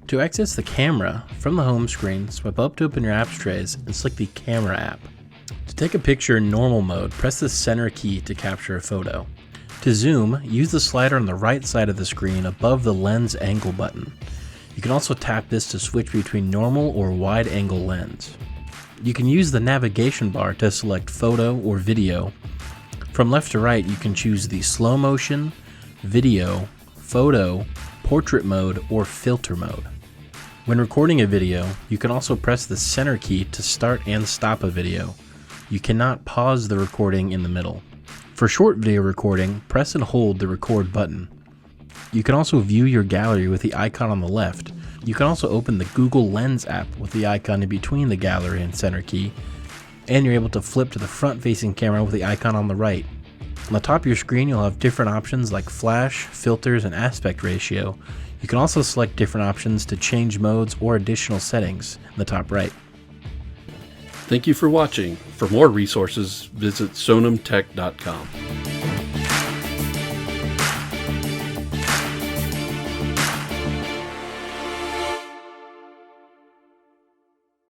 To access the camera, from the home screen, swipe up to open your apps trays and select the Camera app. To take a picture in normal mode, press the center key to capture a photo. To zoom, use the slider on the right side of the screen above the lens angle button. You can also tap this to switch between normal or wide angle lens. You can use the navigation bar to select photo or video. From left to right, you can choose the slow motion, video, photo, portrait mode, or filter mode. When recording a video, you can also press the center key to start and stop a video. You cannot pause the recording in the middle. For short video recording, press and hold the record button. You can also view your gallery with the icon on the left. You can also open the Google Lens app with the icon in between the gallery and center key, and you're able to flip to the front-facing camera with the icon on the right. On the top of your screen, you'll have different options like flash, filters, and aspect ratio. You can also select different options to change modes or additional settings in the top right. Thank you for watching. For more resources, visit sonimtech.com.